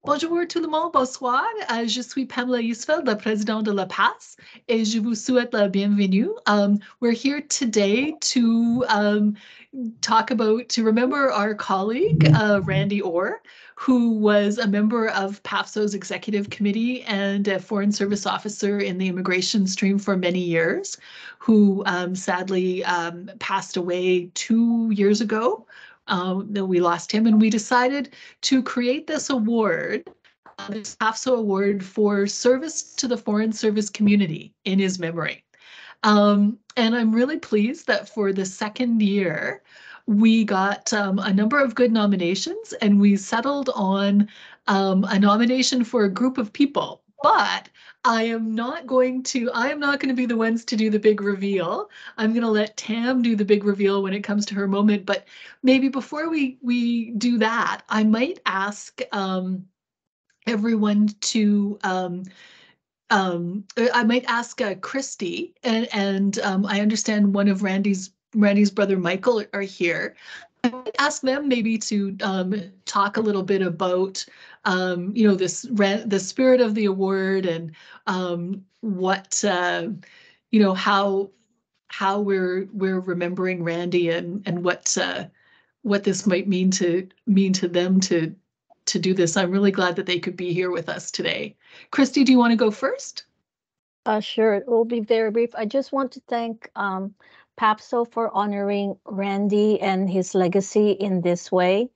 Bonjour tout le monde, bonsoir. Je suis Pamela Yusfeld, la présidente de la PAFSO, et je vous souhaite la bienvenue. We're here today to to remember our colleague, Randy-Orr, who was a member of PAFSO's executive committee and a foreign service officer in the immigration stream for many years, who sadly passed away 2 years ago. We lost him, and we decided to create this award, this PAFSO award for service to the foreign service community in his memory. And I'm really pleased that for the second year, we got a number of good nominations, and we settled on a nomination for a group of people. But I am not going to be the ones to do the big reveal. I'm going to let Tam do the big reveal when it comes to her moment. But maybe before we do that, I might ask everyone to I might ask Christy, and I understand one of Randy's brother Michael are here. I might ask them maybe to talk a little bit about the spirit of the award, and what how we're remembering Randy, and what this might mean to them to do this. I'm really glad that they could be here with us today. Christy, do you want to go first? Sure, it will be very brief. I just want to thank PAFSO for honoring Randy and his legacy in this way.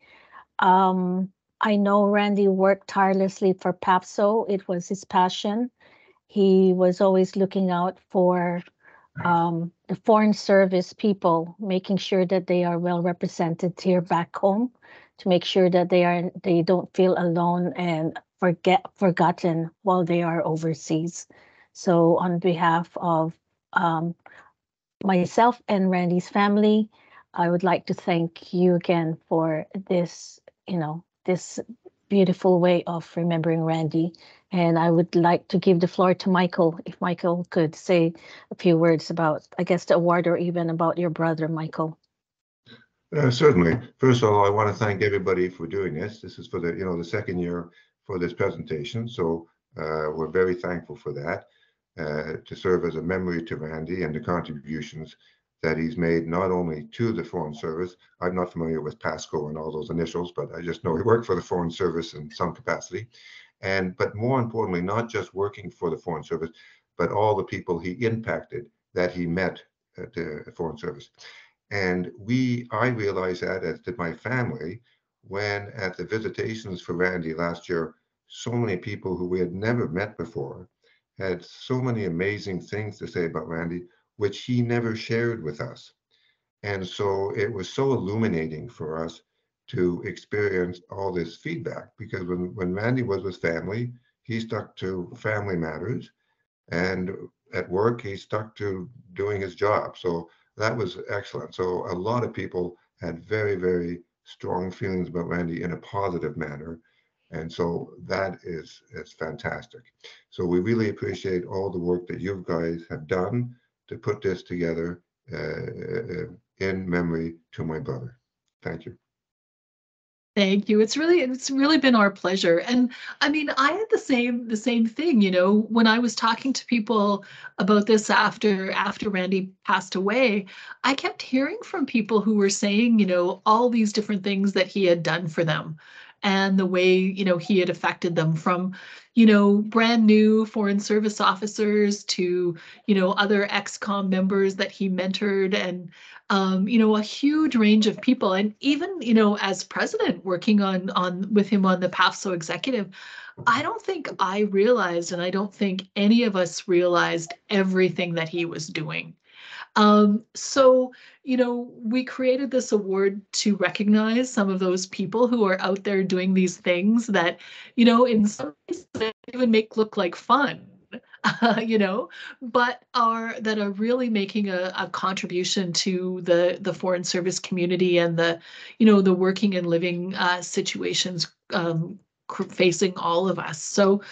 I know Randy worked tirelessly for PAFSO. It was his passion. He was always looking out for the foreign service people, making sure that they are well represented here back home, to make sure that they don't feel alone and forgotten while they are overseas. So on behalf of myself and Randy's family, I would like to thank you again for this, this beautiful way of remembering Randy. And I would like to give the floor to Michael, if Michael could say a few words about, I guess, the award, or even about your brother, Michael. Certainly. First of all, I want to thank everybody for doing this. This is for the second year for this presentation, so we're very thankful for that, to serve as a memory to Randy and the contributions that he's made, not only to the Foreign Service. I'm not familiar with PASCO and all those initials, but I just know he worked for the Foreign Service in some capacity. But more importantly, not just working for the Foreign Service, but all the people he impacted that he met at the Foreign Service. And I realized that, as did my family, when at the visitations for Randy last year, so many people who we had never met before had so many amazing things to say about Randy, which he never shared with us. And so it was so illuminating for us to experience all this feedback, because when Randy was with family, he stuck to family matters, and at work, he stuck to doing his job. So that was excellent. So a lot of people had very, very strong feelings about Randy in a positive manner. And so that is fantastic. So we really appreciate all the work that you guys have done to put this together in memory to my brother. Thank you. Thank you. It's really been our pleasure. And I mean, I had the same thing, when I was talking to people about this after Randy passed away, I kept hearing from people who were saying, all these different things that he had done for them, and the way, he had affected them, from, brand new foreign service officers to, other ex-com members that he mentored, and a huge range of people. And even, as president, working with him on the PAFSO executive, I don't think I realized, and I don't think any of us realized, everything that he was doing. So, we created this award to recognize some of those people who are out there doing these things that, in some ways they even look like fun. But that are really making a contribution to the foreign service community, and the working and living situations facing all of us. So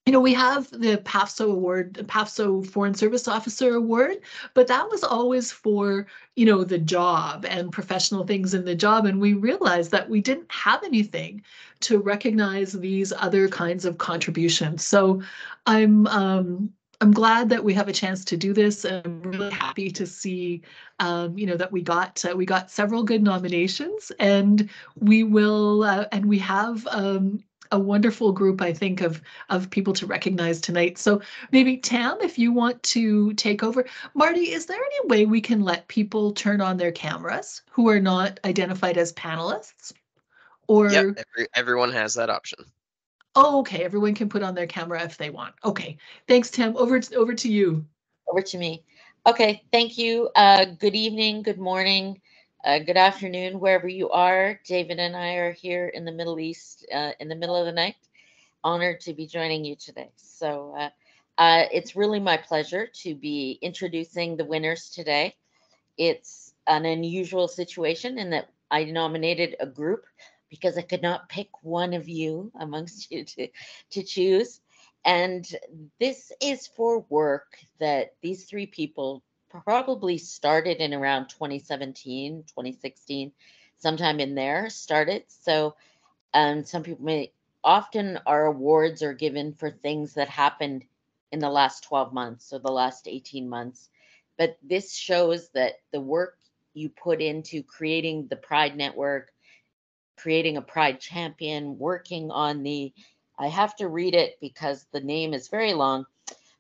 we have the PAFSO award, PAFSO Foreign Service Officer Award, but that was always for, the job and professional things in the job. And we realized that we didn't have anything to recognize these other kinds of contributions. So I'm glad that we have a chance to do this. I'm really happy to see, that we got several good nominations, and we will, and we have a wonderful group, I think, of people to recognize tonight. So maybe Tam, if you want to take over. Marty, is there any way we can let people turn on their cameras who are not identified as panelists? Or Yep, everyone has that option. Oh, okay, everyone can put on their camera if they want. Okay, thanks, Tam. Over to you. Over to me. Okay, thank you. Good evening, good morning, good afternoon, wherever you are. David and I are here in the Middle East in the middle of the night. Honored to be joining you today. So it's really my pleasure to be introducing the winners today. It's an unusual situation in that I nominated a group because I could not pick one of you amongst you to choose. And this is for work that these three people probably started in around 2017, 2016, sometime in there started. So some people may often our awards are given for things that happened in the last 12 months or the last 18 months. But this shows that the work you put into creating the Pride Network, creating a Pride champion, working on I have to read it because the name is very long,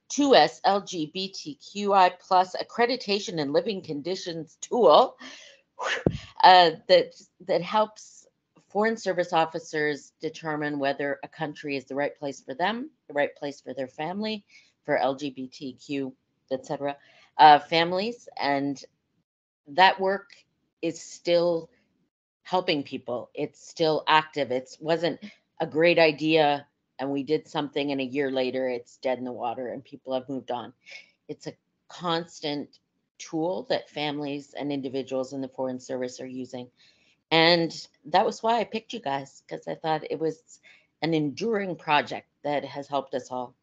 2S LGBTQI plus accreditation and living conditions tool that helps foreign service officers determine whether a country is the right place for them, the right place for their family, for LGBTQ, etc. Families. And that work is still helping people. It's still active. It wasn't a great idea and we did something and a year later it's dead in the water and people have moved on. It's a constant tool that families and individuals in the Foreign Service are using. And that was why I picked you guys, because I thought it was an enduring project that has helped us all.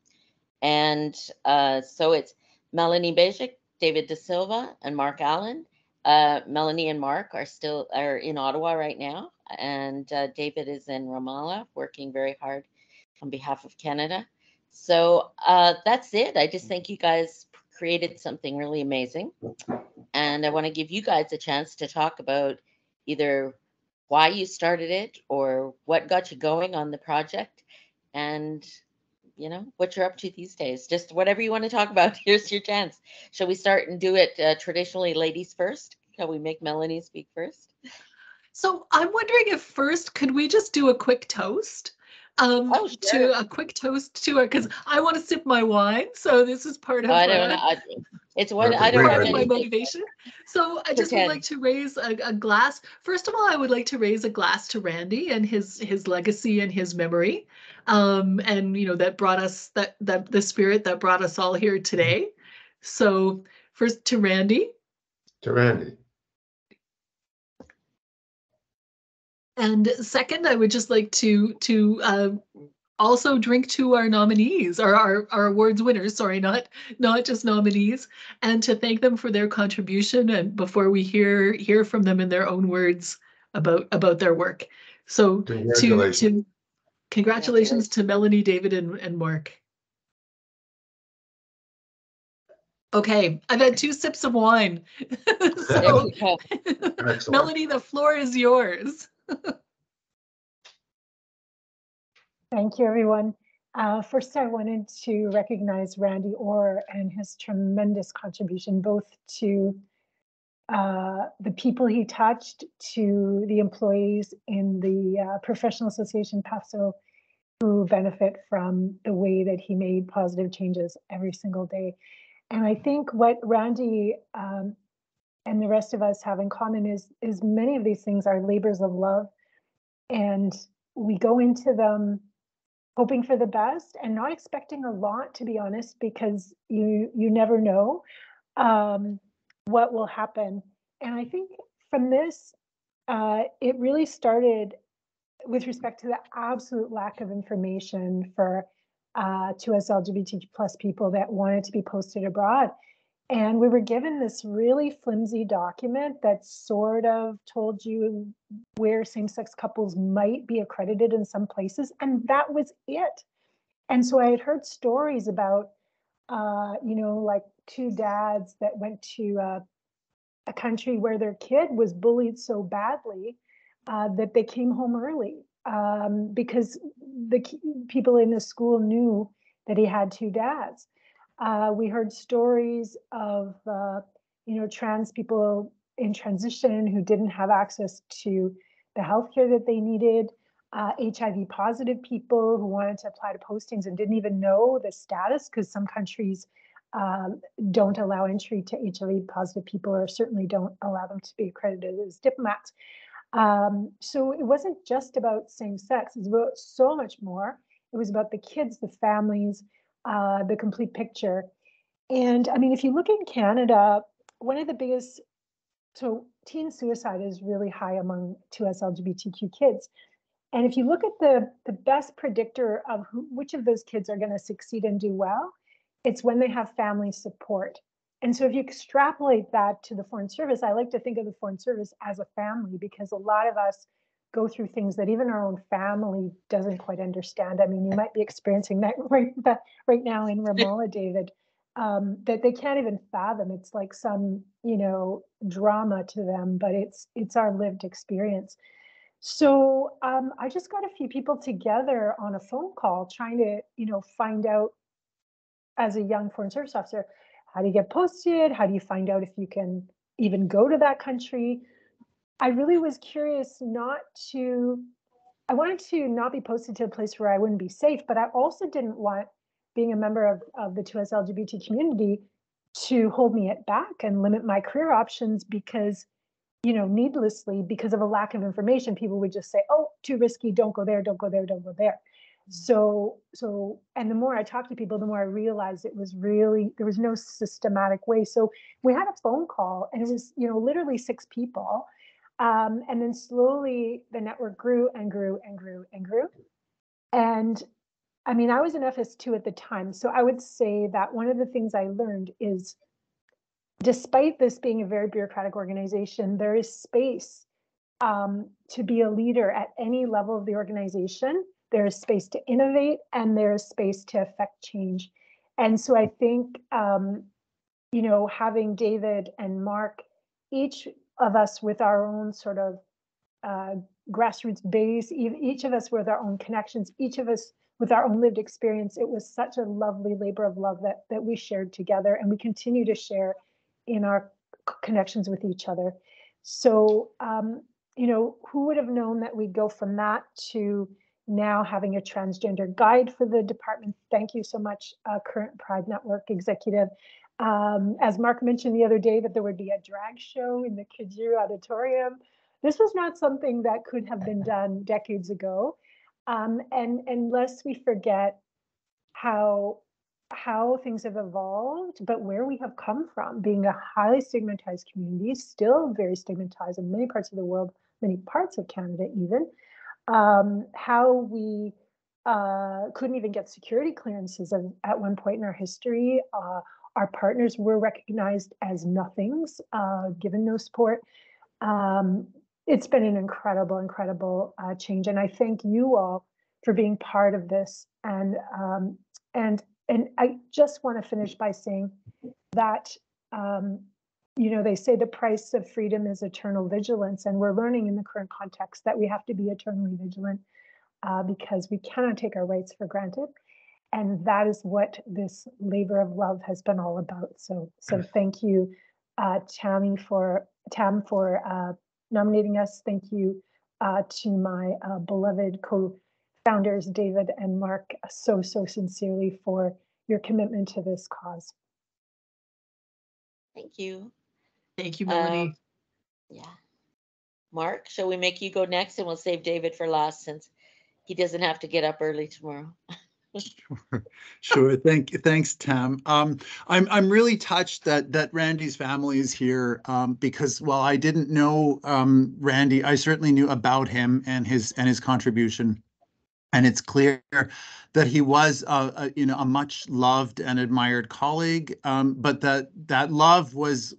And so it's Melanie Bejic, David Da Silva, and Mark Allen. Melanie and Mark are in Ottawa right now, and David is in Ramallah working very hard on behalf of Canada. So that's it. I just think you guys created something really amazing. And I want to give you guys a chance to talk about either why you started it or what got you going on the project and what you're up to these days. Just whatever you want to talk about. Here's your chance. Shall we start and do it traditionally ladies first? Shall we make Melanie speak first? So I'm wondering if first, could we just do a quick toast? Sure. To a quick toast to her, because I want to sip my wine. So this is part of I don't know. It's what I don't have my motivation. So I just would like to raise a glass. First of all, I would like to raise a glass to Randy and his legacy and his memory. And that brought us that the spirit that brought us all here today. So first to Randy. To Randy. And second, I would just like to also drink to our nominees, our awards winners, sorry, not just nominees, and to thank them for their contribution and before we hear from them in their own words about their work. So congratulations to Melanie, David, and Mark. Okay, I've had 2 sips of wine. So Melanie, the floor is yours. Thank you, everyone. First, I wanted to recognize Randy-Orr and his tremendous contribution, both to the people he touched, to the employees in the Professional Association PAFSO, who benefit from the way that he made positive changes every single day. And I think what Randy and the rest of us have in common is many of these things are labors of love, and we go into them hoping for the best and not expecting a lot, to be honest, because you never know what will happen. And I think from this, it really started with respect to the absolute lack of information for to us LGBTQ plus people that wanted to be posted abroad. And we were given this really flimsy document that sort of told you where same-sex couples might be accredited in some places, and that was it. And so I had heard stories about, like 2 dads that went to a country where their kid was bullied so badly that they came home early because the people in the school knew that he had 2 dads. We heard stories of, trans people in transition who didn't have access to the healthcare that they needed, HIV positive people who wanted to apply to postings and didn't even know the status because some countries don't allow entry to HIV positive people, or certainly don't allow them to be accredited as diplomats. So it wasn't just about same sex, it was about so much more. It was about the kids, the families, the complete picture. And I mean, if you look in Canada, one of the biggest, so teen suicide is really high among 2S LGBTQ kids. And if you look at the best predictor of which of those kids are going to succeed and do well, it's when they have family support. And so if you extrapolate that to the Foreign Service, I like to think of the Foreign Service as a family, because a lot of us go through things that even our own family doesn't quite understand. I mean, you might be experiencing that right now in Ramallah, David, that they can't even fathom. It's like some, drama to them, but it's our lived experience. So I just got a few people together on a phone call trying to, find out, as a young Foreign Service officer, how do you get posted? How do you find out if you can even go to that country? I really was curious I wanted to not be posted to a place where I wouldn't be safe, but I also didn't want being a member of the 2S LGBT community to hold me back and limit my career options because, needlessly, because of a lack of information, people would just say, oh, too risky, don't go there, don't go there, don't go there. So, and the more I talked to people, the more I realized it was really, there was no systematic way. So we had a phone call and it was, literally 6 people. And then slowly the network grew and grew and grew and grew. And I mean, I was an FS2 at the time. So I would say that one of the things I learned is, despite this being a very bureaucratic organization, there is space to be a leader at any level of the organization. There is space to innovate and there is space to affect change. And so I think, having David and Mark, each of us with our own sort of grassroots base, each of us with our own connections, each of us with our own lived experience, it was such a lovely labor of love that we shared together, and we continue to share in our connections with each other. So, who would have known that we'd go from that to now having a transgender guide for the department? Thank you so much, current Pride Network executive. As Mark mentioned the other day, that there would be a drag show in the Kijiru Auditorium. This was not something that could have been done decades ago. And lest we forget how things have evolved, but where we have come from, being a highly stigmatized community, still very stigmatized in many parts of the world, many parts of Canada even, how we couldn't even get security clearances at one point in our history. Our partners were recognized as nothings, given no support. It's been an incredible change, and I thank you all for being part of this. And I just want to finish by saying that they say the price of freedom is eternal vigilance, and we're learning in the current context that we have to be eternally vigilant because we cannot take our rights for granted. And that is what this labor of love has been all about. So thank you, Tam, for nominating us. Thank you to my beloved co-founders, David and Mark, so sincerely for your commitment to this cause. Thank you. Thank you, Melanie. Yeah. Mark, shall we make you go next, and we'll save David for last since he doesn't have to get up early tomorrow? Sure. Thanks, Tam. I'm really touched that Randy's family is here because while I didn't know Randy, I certainly knew about him and his contribution. And it's clear that he was, a much loved and admired colleague, but that love was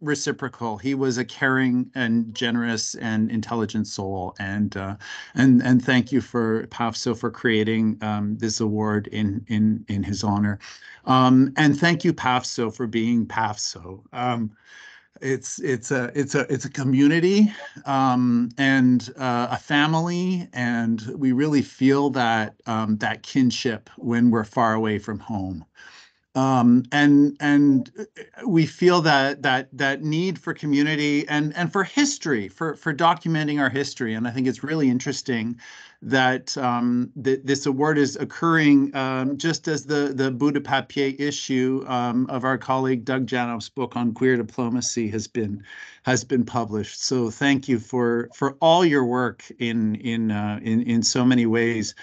reciprocal. He was a caring and generous and intelligent soul, and thank you for PAFSO for creating this award in his honor, and thank you PAFSO for being PAFSO. It's a community, and a family, and we really feel that that kinship when we're far away from home. And we feel that need for community and for history, for documenting our history. And I think it's really interesting that this award is occurring just as the bout de papier issue of our colleague Doug Janoff's book on queer diplomacy has been published. So thank you for all your work in so many ways.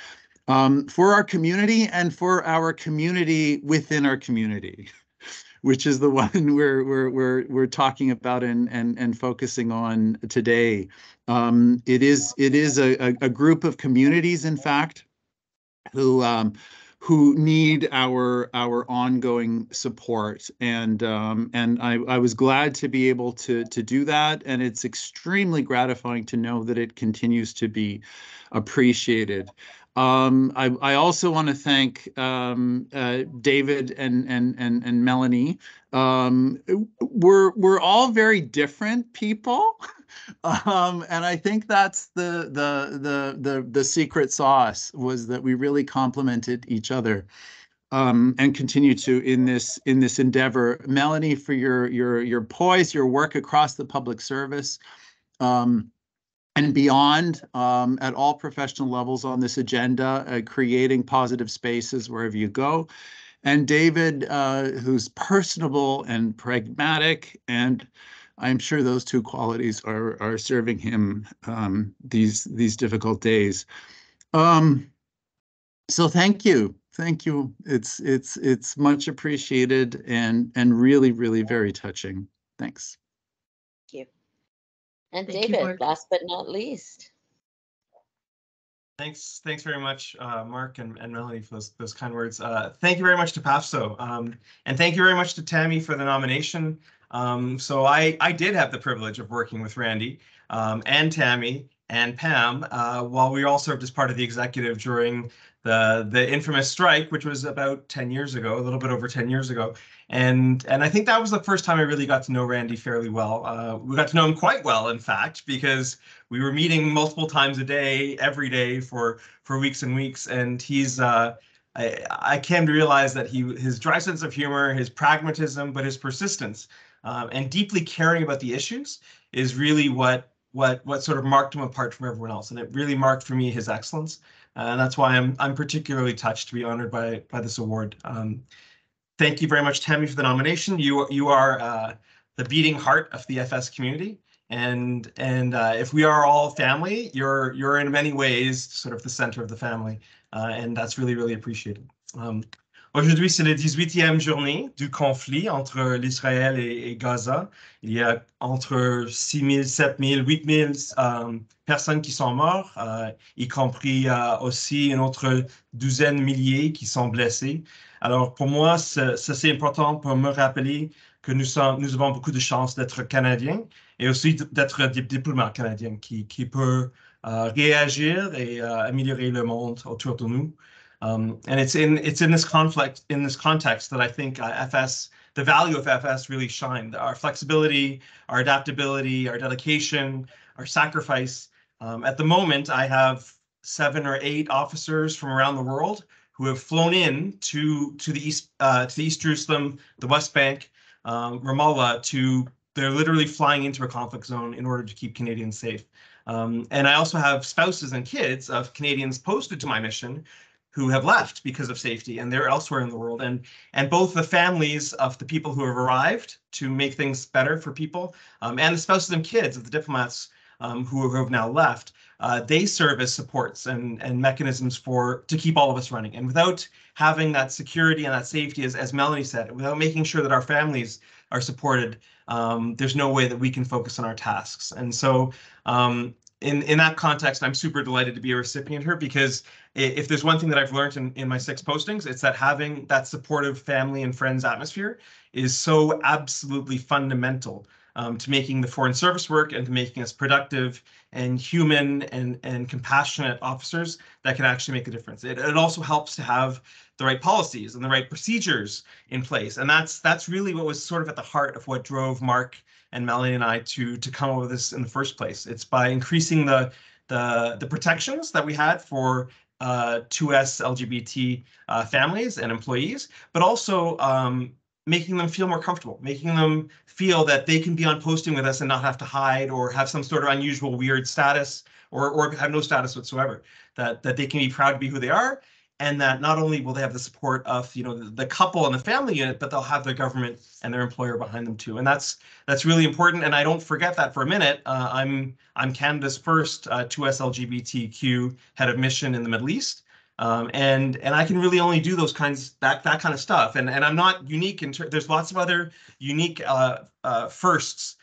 For our community and for our community within our community, which is the one we're talking about and focusing on today. It is a group of communities, in fact, who need our ongoing support, and I was glad to be able to do that, and it's extremely gratifying to know that it continues to be appreciated. I also want to thank David and Melanie. We're all very different people, and I think that's the secret sauce, was that we really complemented each other, and continue to in this endeavor. Melanie, for your poise, your work across the public service, and beyond, at all professional levels on this agenda, creating positive spaces wherever you go. And David, who's personable and pragmatic, and I'm sure those two qualities are serving him these difficult days. So thank you. It's much appreciated and really, really very touching. Thanks. Thank you. And Thank you, David, Mark. last but not least. Thanks very much, Mark and Melanie, for those kind words. Thank you very much to PAFSO, and thank you very much to Tammy for the nomination. So I did have the privilege of working with Randy and Tammy and Pam while we all served as part of the executive during the infamous strike, which was about 10 years ago, a little bit over 10 years ago. And I think that was the first time I really got to know Randy fairly well. We got to know him quite well, in fact, because we were meeting multiple times a day, every day for weeks and weeks. And he's I came to realize that his dry sense of humor, his pragmatism, but his persistence and deeply caring about the issues is really what sort of marked him apart from everyone else. And it really marked for me his excellence. And that's why I'm particularly touched to be honored by this award. Thank you very much, Tammy, for the nomination. You are the beating heart of the FS community, and if we are all family, you're in many ways sort of the center of the family, and that's really, really appreciated. Aujourd'hui, c'est la 18e journée du conflit entre l'Israël et Gaza. Il y a entre 6 000, 7 000, 8 000 personnes qui sont mortes, y compris aussi une autre douzaine de milliers qui sont blessés. Alors, pour moi, c'est important pour me rappeler que nous avons beaucoup de chance d'être Canadiens et aussi d'être des diplomates canadiens qui peuvent réagir et améliorer le monde autour de nous. And it's in this conflict, in this context, that I think the value of FS really shined. Our flexibility, our adaptability, our dedication, our sacrifice. At the moment, I have 7 or 8 officers from around the world who have flown in to the East Jerusalem, the West Bank, Ramallah. They're literally flying into a conflict zone in order to keep Canadians safe. And I also have spouses and kids of Canadians posted to my mission who have left because of safety, and they're elsewhere in the world. And both the families of the people who have arrived to make things better for people, and the spouses and kids of the diplomats who have now left, they serve as supports and mechanisms to keep all of us running. And without having that security and that safety, as Melanie said, without making sure that our families are supported, there's no way that we can focus on our tasks. And so in that context, I'm super delighted to be a recipient here, because if there's one thing that I've learned in my 6 postings, it's that having that supportive family and friends atmosphere is so absolutely fundamental to making the foreign service work and to making us productive and human and compassionate officers that can actually make a difference. It also helps to have the right policies and the right procedures in place. And that's really what was sort of at the heart of what drove Mark and Melanie and I to come up with this in the first place. It's by increasing the protections that we had for 2S LGBT families and employees, but also making them feel more comfortable, making them feel that they can be on posting with us and not have to hide or have some sort of unusual, weird status or have no status whatsoever, that they can be proud to be who they are, and that not only will they have the support of the couple and the family unit, but they'll have their government and their employer behind them too. And that's really important. And I don't forget that for a minute. I'm Canada's first 2S LGBTQ head of mission in the Middle East. And I can really only do those that kind of stuff. And I'm not unique there's lots of other unique firsts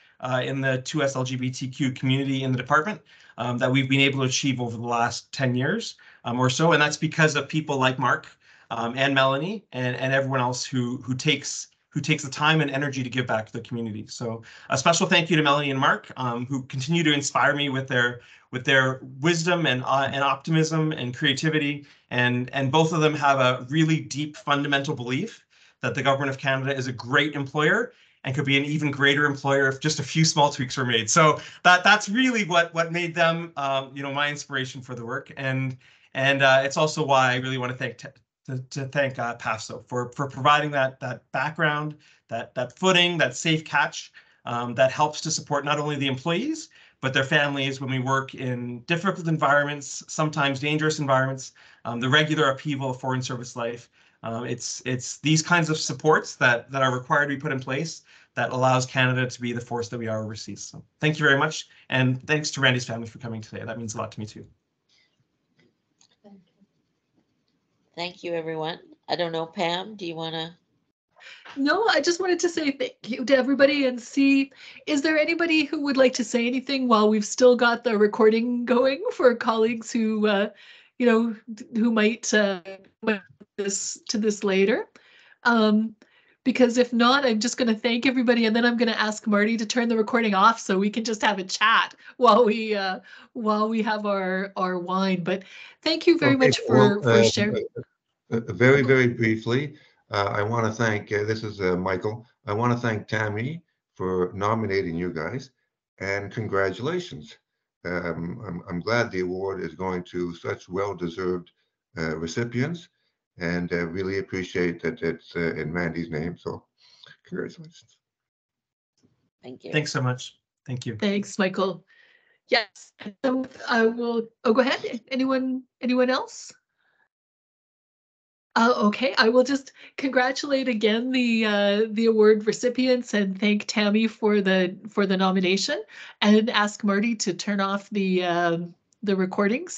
in the 2S LGBTQ community in the department that we've been able to achieve over the last 10 years or so. And that's because of people like Mark and Melanie and everyone else who takes the time and energy to give back to the community. So a special thank you to Melanie and Mark, who continue to inspire me with their wisdom and optimism and creativity. And both of them have a really deep fundamental belief that the government of Canada is a great employer and could be an even greater employer if just a few small tweaks were made. So that's really what made them, my inspiration for the work. And it's also why I really want to thank PAFSO for providing that background, that footing, that safe catch that helps to support not only the employees, but their families when we work in difficult environments, sometimes dangerous environments, the regular upheaval of foreign service life. It's these kinds of supports that are required to be put in place that allows Canada to be the force that we are overseas. So thank you very much. And thanks to Randy's family for coming today. That means a lot to me too. Thank you, everyone. I don't know, Pam, do you want to? No, I just wanted to say thank you to everybody and see, is there anybody who would like to say anything while we've still got the recording going for colleagues who, who might to this later? Because if not, I'm just going to thank everybody, and then I'm going to ask Marty to turn the recording off so we can just have a chat while we have our wine. But thank you very much for sharing. Very, very briefly, I want to thank, this is Michael, I want to thank Tammy for nominating you guys, and congratulations. I'm glad the award is going to such well-deserved recipients, and really appreciate that it's in Randy's name, so congratulations. Thank you. Thanks so much. Thank you. Thanks, Michael. Yes, so I will, go ahead. Anyone else? Okay, I will just congratulate again the award recipients and thank Tammy for the nomination, and ask Marty to turn off the recordings.